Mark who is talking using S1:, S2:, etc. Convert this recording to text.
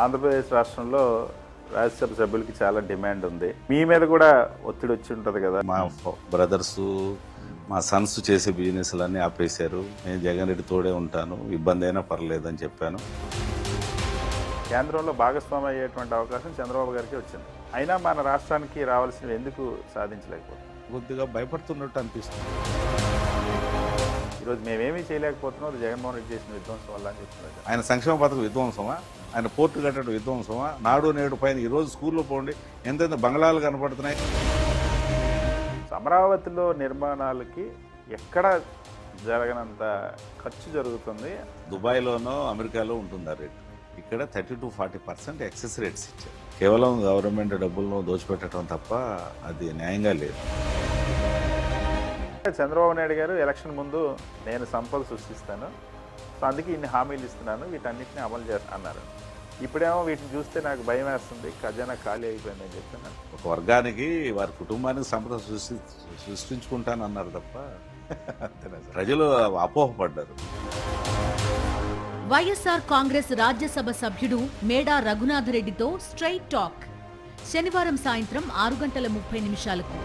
S1: ఆంధ్రప్రదేశ్ రాష్ట్రంలో రాజ్యసభ సభ్యులకి చాలా డిమాండ్ ఉంది. మీ మీద కూడా ఒత్తిడి వచ్చి ఉంటుంది కదా?
S2: మా బ్రదర్సు మా సన్స్ చేసే బిజినెస్లన్నీ ఆపేశారు. నేను జగన్ రెడ్డి తోడే ఉంటాను, ఇబ్బంది అయినా పర్లేదని చెప్పాను.
S1: కేంద్రంలో భాగస్వామి అయ్యేటువంటి అవకాశం చంద్రబాబు గారికి వచ్చింది. అయినా మన రాష్ట్రానికి రావాల్సినవి ఎందుకు సాధించలేకపోతున్నాం?
S2: కొద్దిగా భయపడుతున్నట్టు అనిపిస్తుంది.
S1: ఈరోజు మేమేమీ చేయలేకపోతున్నాం, అది జగన్మోహన్ రెడ్డి చేసిన విధ్వంసం వల్ల అని చెప్తున్నారు.
S2: ఆయన సంక్షేమ పథకం విధ్వంసమా, ఆయన పోర్టు కట్టడం విధ్వంసమా, నాడు నేడు పైన ఈరోజు స్కూల్లో పోండి ఎంతెంత బంగ్లాలు కనపడుతున్నాయి.
S1: అమరావతిలో నిర్మాణాలకి ఎక్కడ జరగనంత ఖర్చు జరుగుతుంది.
S2: దుబాయ్లోనో అమెరికాలో ఉంటుంది ఆ రేటు. ఇక్కడ 30 to 40% ఎక్సెస్ రేట్స్ ఇచ్చారు. కేవలం గవర్నమెంట్ డబ్బులను దోచిపెట్టడం తప్ప అది న్యాయంగా లేదు.
S1: చంద్రబాబు నాయుడు గారు ఎలక్షన్ ముందు నేను సంపద సృష్టిస్తాను, సో అందుకే ఇన్ని హామీలు ఇస్తున్నాను, వీటన్నిటిని అమలు చేస్తా అన్నారు. ఇప్పుడేమో వీటిని చూస్తే నాకు భయం వేస్తుంది, ఖజానా ఖాళీ అయిపోయిందని చెప్తున్నాను.
S2: ఒక వర్గానికి వారి కుటుంబానికి సంపద సృష్టించుకుంటానన్నారు తప్ప ప్రజలు అపోహపడ్డారు.
S3: వైఎస్ఆర్ కాంగ్రెస్ రాజ్యసభ సభ్యుడు మేడా రఘునాథరెడ్డితో స్ట్రైట్ టాక్ శనివారం సాయంత్రం 6:30 నిమిషాలకు.